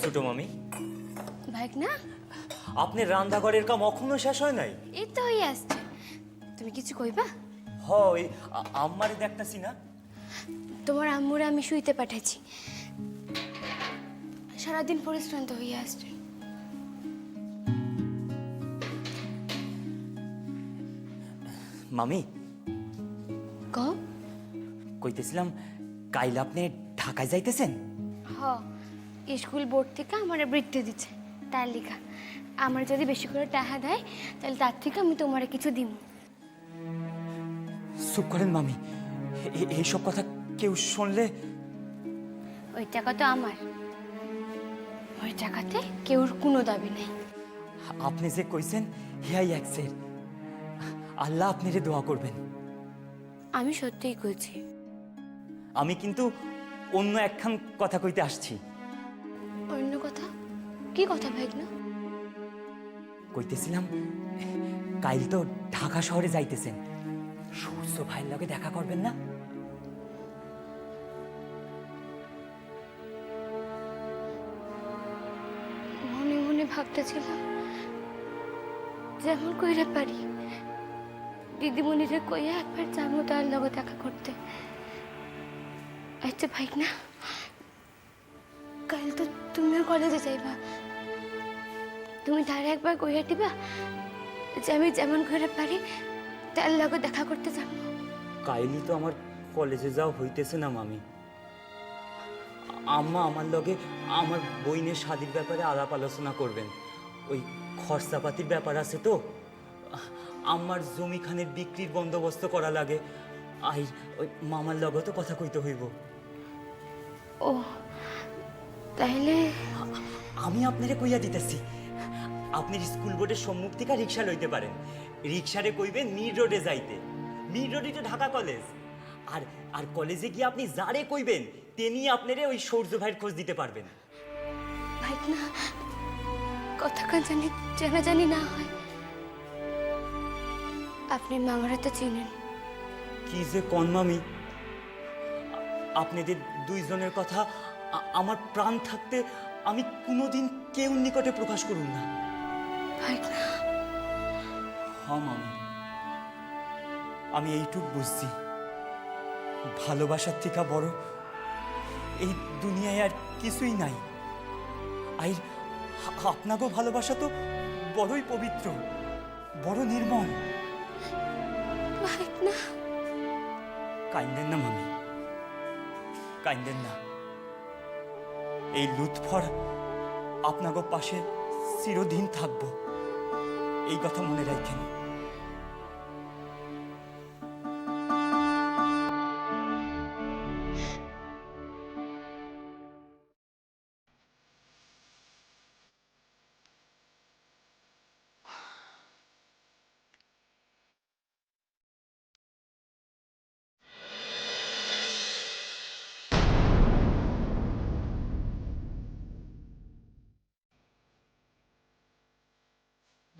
ছোট মামি, ভাগনা, আপনি রান্নাঘরের কাম এখনো শেষ হয় নাই? এই তো হয়ে আসছে। তুমি কিছু কইবা? হয় আম্মারে দেখতাছি না। তোমার আম্মুরে আমি শুইতে পাঠাইছি, সারাদিন পরিশ্রান্ত হয়ে আসছে। মামি, কও। কইতেছিলাম কাইল আপনি ঢাকায় যাইতেছেন? হ, স্কুল বোর্ড থেকে আমার বৃত্তি দিচ্ছে, তার লেখা। আমার যদি বেশি করে টাকা দেয় তাহলে তার থেকে আমি তোমারে কিছু দিব। চুপ করেন মামি, এইসব কথা কেউ শুনলে। ওই টাকা তো আমার, ওই টাকাতে কেউর কোনো দাবি নেই। আপনি যে কইছেন হিয়াই একসের। আল্লাহ আপনারে দোয়া করবেন। আমি সত্যিই কইছি। আমি কিন্তু অন্য একখান কথা কইতে আসছি। অন্য কথা? কি কথা ভাগনা? কইতেছিলাম কাইল তো ঢাকা শহরে যাইতেছেন, সূর্য ভাইয়ের লগে দেখা করবেন না? মনে মনে ভাবতেছিলাম যেমন কইরা পারি দিদিমণিরে কইয়া একবার যাবো তার লগে দেখা করতে। আচ্ছা ভাগনা, কাল তো তুমিও কলেজে যাইবা, তুমি তার একবার কইয়া দিবা যে আমি যেমন করে পারি তার লগে দেখা করতে যাবো। কাইলি তো আমার কলেজে যাওয়া হইতেছে না মামি। আম্মা আমার লগে আমার বইনের শাদির ব্যাপারে আলাপ আলোচনা করবেন। ওই খরচাপাতির ব্যাপার আছে তো, আমার জমিখানের বিক্রির বন্দোবস্ত করা লাগে। আই ওই মামার লগে তো কথা কইতে হইব। ও তাইলে আমি আপনারে কইয়া দিতেছি, আপনি স্কুল বোর্ডের সম্মুখ থেকে রিক্সা লইতে পারেন। রিক্সারে কইবেন মিড রোডে যাইতে। মিড রোডে তো ঢাকা কলেজ। আর আর কলেজে গিয়ে আপনি যারে কইবেন তিনি আপনারে ওই সূর্য ভাইয়ের খোঁজ দিতে পারবেন। ভাগনা, কথা কান জানি না হয়। আপনি মামারা তো চিনেন। কি যে কন মামি, আপনাদের দুইজনের কথা আমার প্রাণ থাকতে আমি কোনোদিন কেউ নিকটে প্রকাশ করুন না। ভাগনা, হ্যাঁ মামি, আমি এইটুক বুঝছি, ভালোবাসার থেকে বড় এই দুনিয়ায় আর কিছুই নাই। আর আপনাকেও ভালোবাসা তো বড়ই পবিত্র, বড় নির্মল। ভাগনা, কাইন্দেন না মামি, কাইন্দেন না। এই লুৎফর আপনাকে পাশে চিরদিন থাকবো, এই কথা মনে রাখেন।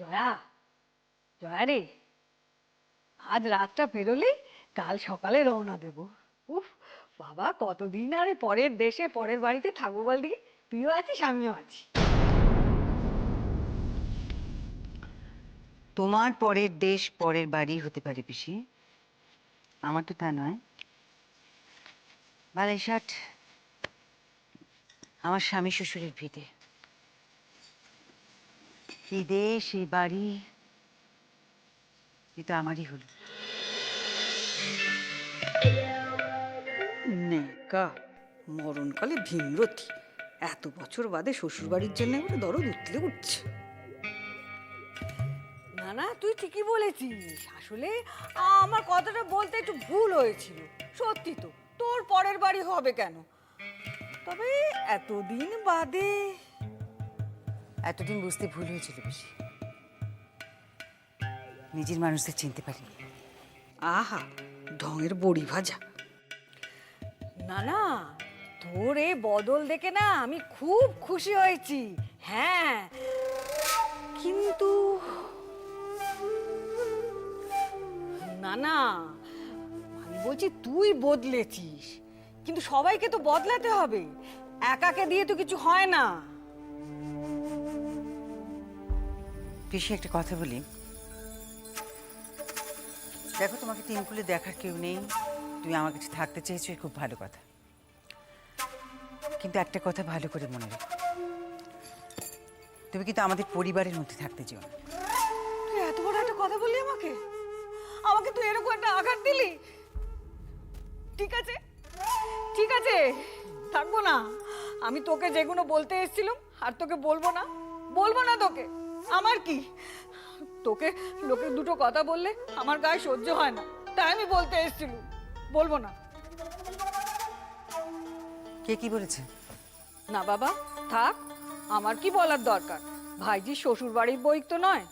জয়া, জয়া রে, আজ রাতটা পেরোলে কাল সকালে রওনা দেব। উফ বাবা, কতদিন আরে পরের দেশে পরের বাড়িতে থাকবো বলদি। তুইও আছিস, আমিও আছি। তোমার পরের দেশ পরের বাড়ি হতে পারে পিসি, আমার তো তা নয়। বালাইশাট আমার স্বামী শ্বশুরের ভিটে। এই দেশ এই বাড়ি এটা আমারই হলো। নেকা মরণকালে ভীমরতি, এত বছর বাদে শ্বশুর বাড়ির জন্য ওরা দরদ উঠলে উঠছে। না না, তুই ঠিকই বলেছিস। আসলে আমার কথাটা বলতে একটু ভুল হয়েছিল। সত্যি তো, তোর পরের বাড়ি হবে কেন? তবে এতদিন বাদে। এতদিন বুঝতে ভুল হয়েছিল বেশি, নিজের মানুষদের চিনতে পারিনি। আহা, ঢঙের বড়ি ভাজা। না না, তোর এই বদল দেখে না আমি খুব খুশি হয়েছি। হ্যাঁ, কিন্তু না না, আমি বলছি তুই বদলেছিস, কিন্তু সবাইকে তো বদলাতে হবে, একাকে দিয়ে তো কিছু হয় না। পিসি একটা কথা বলি, দেখো তোমাকে তিনকুলে দেখার কেউ নেই, তুমি আমার কাছে থাকতে চেয়েছো, খুব ভালো কথা। কিন্তু একটা কথা ভালো করে মনে রাখো, তুমি কিন্তু আমাদের পরিবারের মধ্যে থাকতে চেও না। তুই এত বড় একটা কথা বললি আমাকে, আমাকে তুই এরকম একটা আঘাত দিলি। ঠিক আছে, ঠিক আছে, থাকবো না। আমি তোকে যেগুলো বলতে এসেছিলাম আর তোকে বলবো না, বলবো না তোকে। আমার কি, তোকে লোকে দুটো কথা বললে আমার গায়ে সহ্য হয় না, তাই আমি বলতে এসেছিলাম, বলবো না। কে কি বলেছে? না বাবা, থাক, আমার কি বলার দরকার, ভাইজি শ্বশুর বাড়ির বই তো নয়।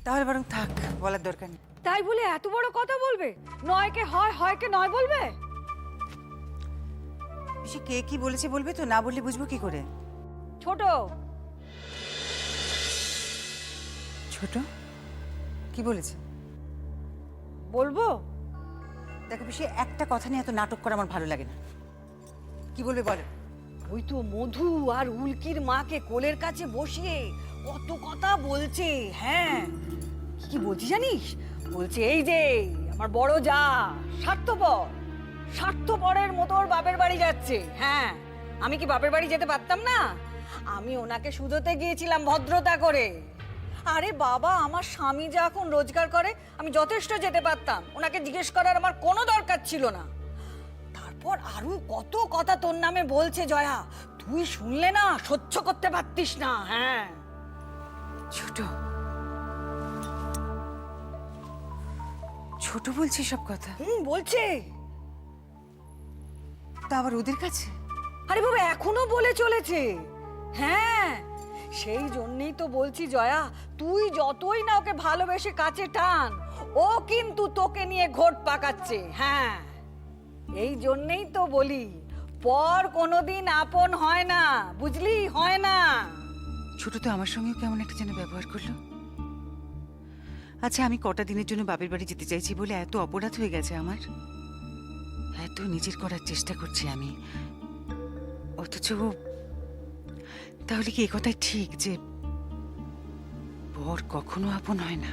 তাহলে বরং থাক, বলার দরকার নেই। তাই বলে এত বড় কথা বলবে? নয় কে হয়, হয় কে নয় বলবে? পিসি কে কি বলেছে বলবে তো, না বললে বুঝবো কি করে? ছোট। ছোট কি বলেছে? বলবো? দেখো পিসি, একটা কথা নিয়ে এত নাটক করা আমার ভালো লাগে না। কি বলবে বলো। ওই তো মধু আর উল্কির মাকে কোলের কাছে বসিয়ে কত কথা বলছে। হ্যাঁ, কি বলছি জানিস? বলছে এই যে আমার বড় যা স্বার্থপর, স্বার্থপরের মতো ওর বাপের বাড়ি যাচ্ছে। হ্যাঁ, আমি কি বাপের বাড়ি যেতে পারতাম না? আমি ওনাকে শুধোতে গিয়েছিলাম ভদ্রতা করে। আরে বাবা, আমার স্বামী যা এখন রোজগার করে আমি যথেষ্ট যেতে পারতাম, ওনাকে জিজ্ঞেস করার আমার কোনো দরকার ছিল না। তারপর আরো কত কথা তোর নামে বলছে জয়া, তুই শুনলে না সহ্য করতে পারতিস না। হ্যাঁ, ছোট ছোট বলছি সব কথা? বলছে। তা আবার ওদের কাছে? আরে বাবা, এখনো বলে চলেছে। হ্যাঁ, সেই জন্যই তো বলছি জয়া, তুই যতই না ওকে ভালোবেসে কাছে টান, ও কিন্তু তোকে নিয়ে ঘোট পাকাচ্ছে। হ্যাঁ, এই জন্যই তো বলি, পর কোনোদিন আপন হয় না, বুঝলি, হয় না। ছোট তো আমার সঙ্গেও কেমন একটা যেন ব্যবহার করলো। আচ্ছা, আমি কটা দিনের জন্য বাপের বাড়ি যেতে চাইছি বলে এত অপরাধ হয়ে গেছে আমার, এত নিজের করার চেষ্টা করছি আমি, অথচ তাহলে কি এ কথাই ঠিক যে পর কখনো আপন হয় না?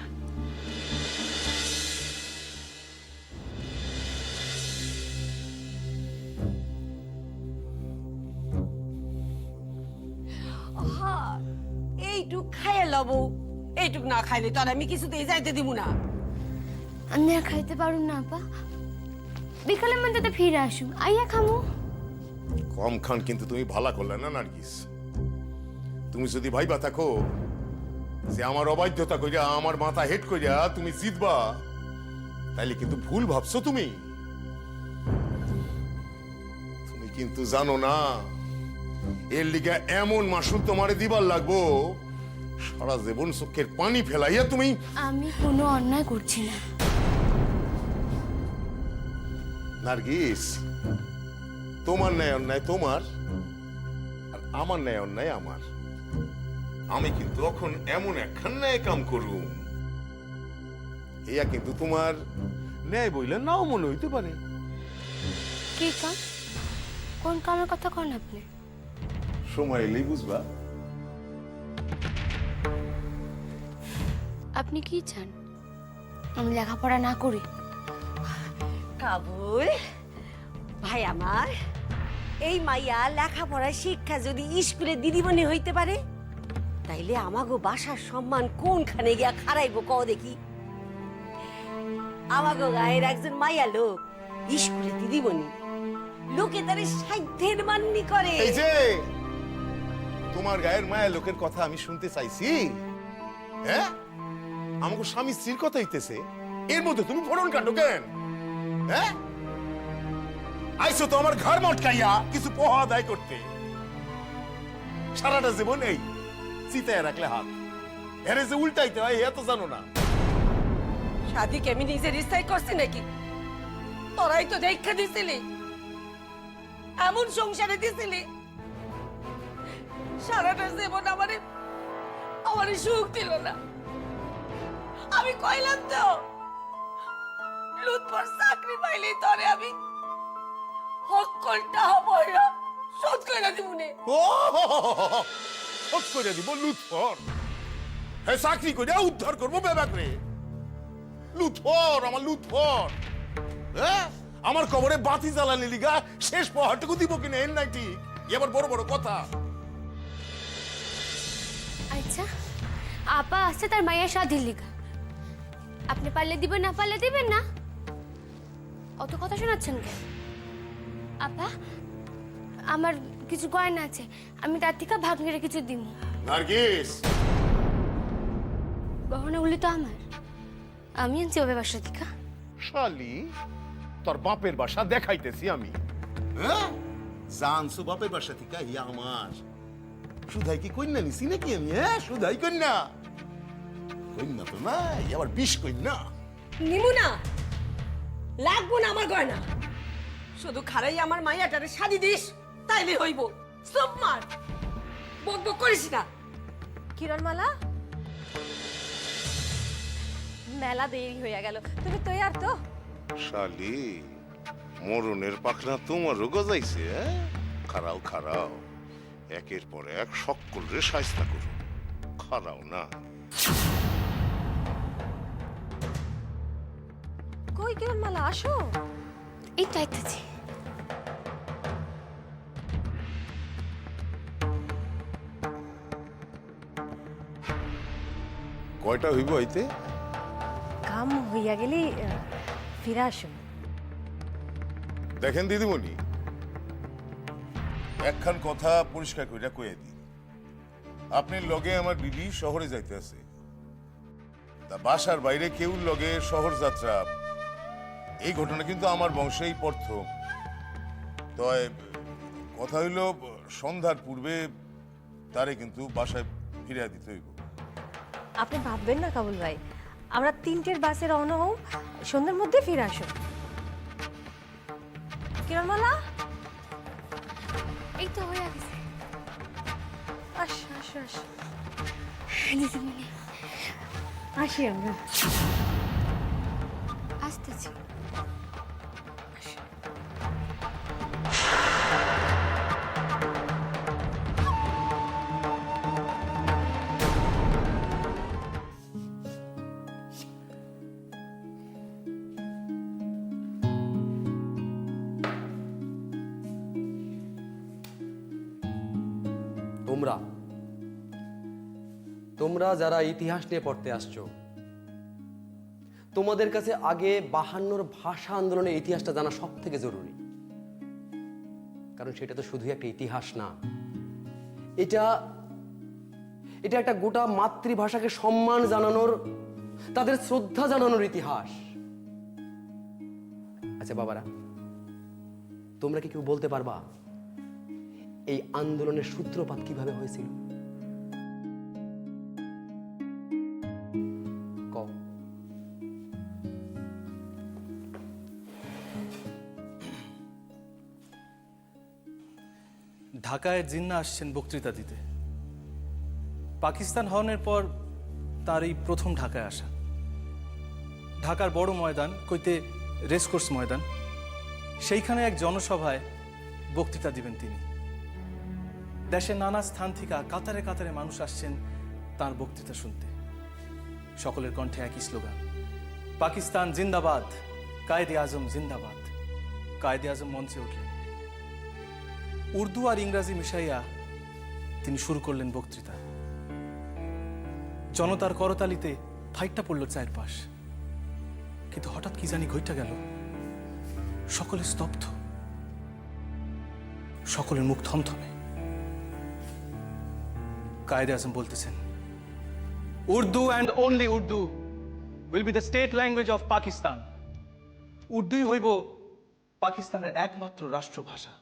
এইটুক খাইয়ে লব, এইটুক না খাইলে তো আর আমি কিছুতেই যাইতে দিব না। আমি আর খাইতে পারুম না আপা, বিকালের মধ্যে ফিরে আসুম, আইয়া খামু। কম খান, কিন্তু তুমি ভালা করলে না নার্গিস। তুমি যদি ভাইবা থাকো যে আমার অবাধ্যতা কইরা, আমার মাথা হেট কইরা তুমি জিতবা, তাইলে কিন্তু ভুল ভাবছো তুমি। তুমি কিন্তু জানো না এর লিগা এমন মাসুল তোমারে দিবার লাগবো, সারা জীবন চোখের পানি ফেলাইয়া তুমি। আমি কোনো অন্যায় করছি না নার্গিস, তোমার ন্যায় অন্যায় তোমার, আর আমার ন্যায় অন্যায় আমার। আমি কিন্তু এখন এমন একখান ন্যায় কাম করুম, এয়া কিন্তু তোমার ন্যায় বইলে নাও মনে হইতে পারে। কি কাম? কোন কামের কথা কন আপনি? সময় এলেই বুঝবা। আপনি কি চান আমি লেখাপড়া না করি? কাবুল ভাই আমার, এই মাইয়া লেখাপড়ার শিক্ষা যদি স্কুলে দিদিমণি হইতে পারে, তাইলে আমাগো বাসার সম্মান কোনখানে গিয়া খারাইবো কও দেখি। আমাগো গায়ের একজন মাইয়া লোক স্কুলে দিদিমণি, লোকে তারে সাধ্যের মান্যি করে। এই যে তোমার গায়ের মায়া লোকের কথা আমি শুনতে চাইছি? হ্যাঁ, আমাকে স্বামী স্ত্রীর কথা হইতেছে, এর মধ্যে তুমি ফোড়ন কাটো কেন? হ্যাঁ, আইসো তো আমার ঘর মটকাইয়া কিছু পোহা আদায় করতে। সারাটা জীবন এই চিতায় রাখলে হাত, এর যে উল্টাইতে হয় এ তো জানো না। শাদিকে আমি নিজের ইচ্ছাই করছি নাকি? তোরাই তো দেখা দিছিলি, এমন সংসারে দিছিলি সারাটা জীবন আমারে আমারে সুখ দিল না। আমি কইলাম তো লুৎফর চাকরি পাইলে তোরে আমি হক করতে হবে, শোধ করে দিবনে। ও সহজ করে দিব লুৎফর। হ্যাঁ, চাকরি করে উদ্ধার করবো বেবাকরে। লুৎফর, আমার লুৎফর। হ্যাঁ, আমার কবরে বাতি জ্বালানি লিগা শেষ পহাটুকু দিব কিনা এর নাই ঠিক। এবার বড় বড় কথা। আচ্ছা, আপা আসছে তার মায়ের শাদির লিগা। আপনি পারলে দিবেন, না পারলে দিবেন না। অত কথা শোনাচ্ছেন কেন? আপা, আমার কিছু গয়না আছে, আমি তার থেকে ভাগ্নের কিছু দিব। নার্গিস, গহনাগুলি তো আমার, আমি আনছি ওবে বাসা থেকে। শালি, তোর বাপের বাসা দেখাইতেছি আমি। হ্যাঁ, জানছো বাপের বাসা থেকে ইয়া আমার। সুধাই কি কন্যা নিছি নাকি আমি? হ্যাঁ, সুধাই কন্যা। কন্যা তো না, আবার বিষ কন্যা। নিমু না, লাগবো না আমার গয়না। শুধু খারাই আমার মাইয়াটারে শাদি দিস, তাইলে হইব। সব মার, বক বক করিস না। কিরণমালা, মেলা দেরি হয়ে গেল, তুমি তৈয়ার তো? শালি, মরণের পাখনা তোমারও গজাইছে। হ্যাঁ, খারাও খারাও, একের পর এক সকলরে শায়েস্তা করো। খারাও না। কই কিরণমালা, আসো। এই তো আইতেছি। কয়টা হইব হইতে? কাম হইয়া গেলি ফিরে আসো। দেখেন দিদিমণি, একখান কথা পরিষ্কার কইরা কইয়া দিই। আপনি লগে আমার বিবি শহরে যাইতে আছে। তা বাসার বাইরে কেউ লগে শহর যাত্রা, এই ঘটনা কিন্তু আমার বংশেই প্রথম। তয় কথা হইল, সন্ধ্যার পূর্বে তারে কিন্তু বাসায় ফিরিয়ে দিতে হইব। আপনি ভাববেন না কাবুল ভাই, আমরা 3টের বাসে রওনা হও, সন্ধ্যার মধ্যে ফিরে আসো। কিরণমালা, এই তো হয়ে গেছে। আসো আসো আসো, দিদিমণি, আসি আমরা। আসতেছি। তোমরা যারা ইতিহাস নিয়ে পড়তে আসছো, তোমাদের কাছে আগে 52 ভাষা আন্দোলনের ইতিহাসটা জানা সব থেকে জরুরি। কারণ সেটা তো শুধু একটা ইতিহাস না, এটা এটা একটা গোটা মাতৃভাষাকে সম্মান জানানোর, তাদের শ্রদ্ধা জানানোর ইতিহাস। আচ্ছা বাবারা, তোমরা কি কেউ বলতে পারবা এই আন্দোলনের সূত্রপাত কিভাবে হয়েছিল? কও। ঢাকায় জিন্না আসছেন বক্তৃতা দিতে। পাকিস্তান হওয়ার পর তার এই প্রথম ঢাকায় আসা। ঢাকার বড় ময়দান কইতে রেসকোর্স ময়দান, সেইখানে এক জনসভায় বক্তৃতা দিবেন তিনি। দেশের নানা স্থান থেকে কাতারে কাতারে মানুষ আসছেন তার বক্তৃতা শুনতে। সকলের কণ্ঠে একই স্লোগান, পাকিস্তান জিন্দাবাদ, কায়েদে আজম জিন্দাবাদ। কায়েদে আজম মঞ্চে উঠলেন, উর্দু আর ইংরাজি মিশাইয়া তিনি শুরু করলেন বক্তৃতা। জনতার করতালিতে ফাইটটা পড়ল চারপাশ। কিন্তু হঠাৎ কি জানি ঘইটা গেল, সকলে স্তব্ধ, সকলের মুখ থমথমে। কায়েদে আজম বলতেছেন, Urdu and only Urdu will be the state language of Pakistan. উর্দুই হইব পাকিস্তানের একমাত্র রাষ্ট্রভাষা।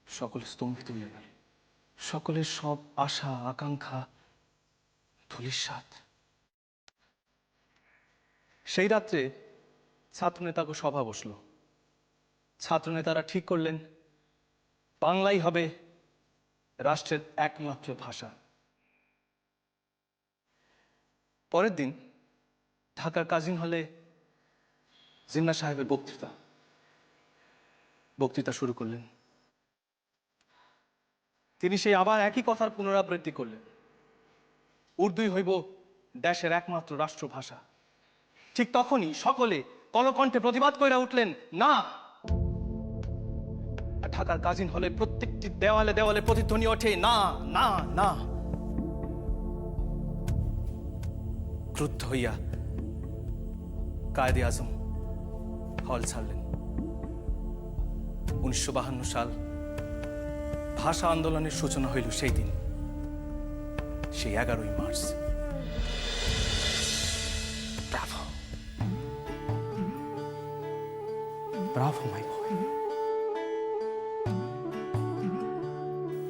সকলে স্তম্ভিত হয়ে গেল, সকলের সব আশা আকাঙ্ক্ষা ধূলিসাৎ। সেই রাত্রে ছাত্রনেতাকে সভা বসল। ছাত্রনেতারা ঠিক করলেন বাংলাই হবে রাষ্ট্রের একমাত্র ভাষা। পরের দিন ঢাকার কাজিন হলে জিন্না সাহেবের বক্তৃতা শুরু করলেন। তিনি সেই আবার একই কথার পুনরাবৃত্তি করলেন, উর্দুই হইব দেশের একমাত্র রাষ্ট্রভাষা। ঠিক তখনই সকলে কলকণ্ঠে প্রতিবাদ কইরা উঠলেন, না। আর ঢাকার কাজিন হলে প্রত্যেকটি দেওয়ালে দেওয়ালে প্রতিধ্বনি ওঠে, না না না। ক্রুদ্ধ হইয়া কায়েদে আজম হল ছাড়লেন। 1952 সাল ভাষা আন্দোলনের সূচনা হইল সেই দিন, সেই 11ই মার্চ। ব্রাভো, ব্রাভো মাই বয়,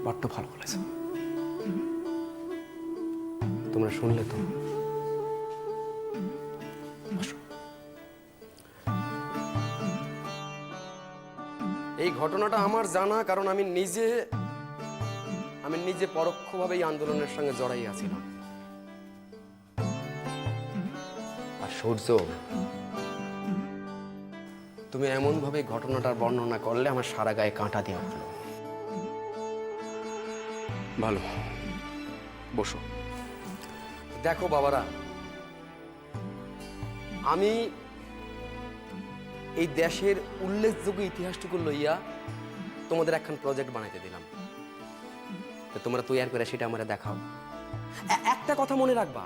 বড্ড ভালো বলেছ। তোমরা শুনলে তো? বসো। এই ঘটনাটা আমার জানা, কারণ আমি নিজে পরোক্ষভাবে এই আন্দোলনের সঙ্গে জড়াই আছিলাম। আর সূর্য, তুমি এমন ভাবে ঘটনাটার বর্ণনা করলে আমার সারা গায়ে কাঁটা দিয়ে উঠল। ভালো, বসো। দেখো বাবারা, আমি এই দেশের উল্লেখযোগ্য ইতিহাসটুকু লইয়া তোমাদের একখান প্রজেক্ট বানাইতে দিলাম। তো তোমরা তৈরি করে সেটা আমরা দেখাও। একটা কথা মনে রাখবা,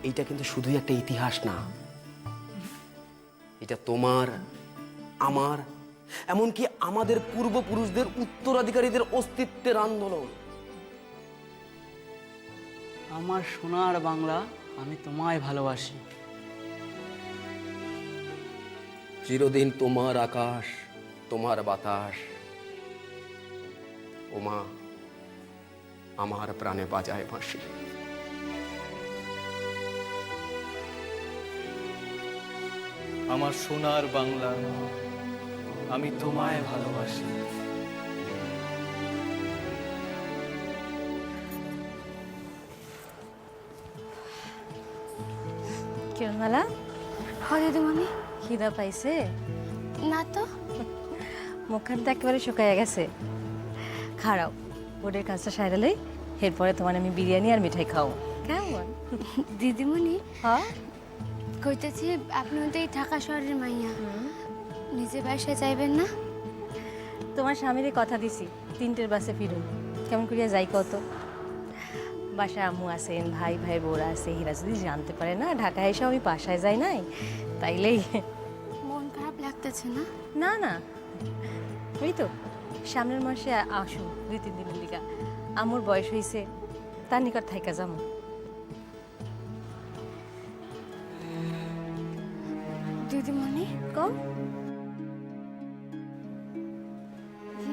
এইটা কিন্তু শুধুই একটা ইতিহাস না, এটা তোমার, আমার, এমনকি আমাদের পূর্বপুরুষদের উত্তরাধিকারীদের অস্তিত্বের আন্দোলন। আমার সোনার বাংলা, আমি তোমায় ভালোবাসি। চিরদিন তোমার আকাশ, তোমার বাতাস, ওমা আমার প্রাণে বাজায় বাঁশি। আমার সোনার বাংলা, আমি তোমায় ভালোবাসি। কিরণমালা, হ্যাঁ দিদিমণি। খিদা পাইছে? না তো। মুখখান তো একেবারে শুকাইয়া গেছে। খাড়াও, বোর্ডের কাজটা সাইরালেই এরপরে তোমার আমি বিরিয়ানি আর মিঠাই খাও, কেমন? দিদিমণি, হ্যাঁ, কইতেছি আপনি তো এই ঢাকা শহরের মাইয়া, নিজে বাসায় যাইবেন না? তোমার স্বামীর কথা দিছি 3টের বাসে ফিরুন। কেমন করিয়া যাই কত? বাসায় আম্মু আছেন, ভাইয়ের বউরা আছে। হীরা যদি জানতে পারে না ঢাকায় এসে আমি বাসায় যাই নাই, তাইলেই মন খারাপ লাগতেছে না? না না, ওই তো সামনের মাসে আসুন 2-3 দিনের লিগা। আম্মুর বয়স হয়েছে, তার নিকট থাইকা যাবো। দিদিমণি, কম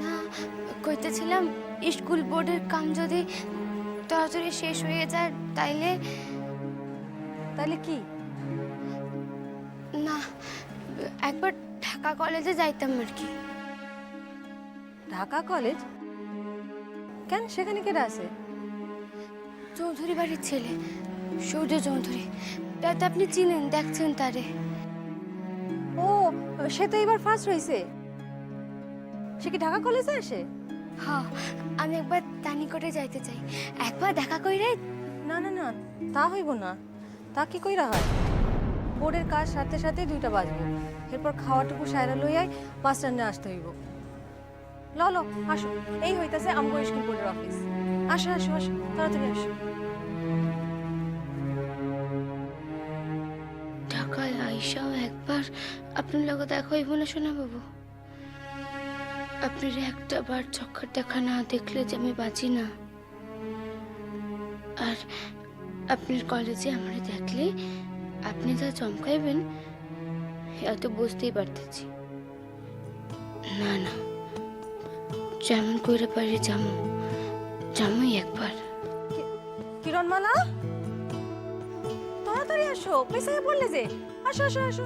না, কইতেছিলাম স্কুল বোর্ডের কাম যদি তাড়াতাড়ি শেষ হয়ে যায় তাইলে। তাহলে কি? না, একবার ঢাকা কলেজে যাইতাম আর কি। ঢাকা কলেজ? কেন, সেখানে কেডা আছে? চৌধুরী বাড়ির ছেলে, সূর্য চৌধুরী। তাতে আপনি চিনেন, দেখছেন তারে। ও, সে তো এবার ফার্স্ট হয়েছে। সে কি ঢাকা কলেজে আসে? হ্যাঁ, আমি একবার তানি করে যাইতে চাই, একবার দেখা কইরে। না না না, তা হইব না। তা কি কইরা হয়? বোর্ডের কাজ সাথে সাথে 2টা বাজবে, এরপর খাওয়াটুকু সাইরা লইয়াই বাস স্ট্যান্ডে আসতে হইব। ল ল, আসো, এই হইতাছে আমগো স্কুল বোর্ডের অফিস। আসো আসো আসো, তাড়াতাড়ি আসো। ঢাকায় আইসাও একবার আপনার লগে দেখা হইব না শোনা বাবু? আপনার একটা বার চক্কর দেখা না দেখলে যে আমি বাঁচি না। আর আপনার কলেজে আমার দেখলে আপনি যা চমকাইবেন এত বুঝতেই পারতেছি। না না, যেমন করে পারি জামুই একবার। কিরণমালা, তাড়াতাড়ি আসো, পেছায় পড়লে যে। আসো আসো আসো।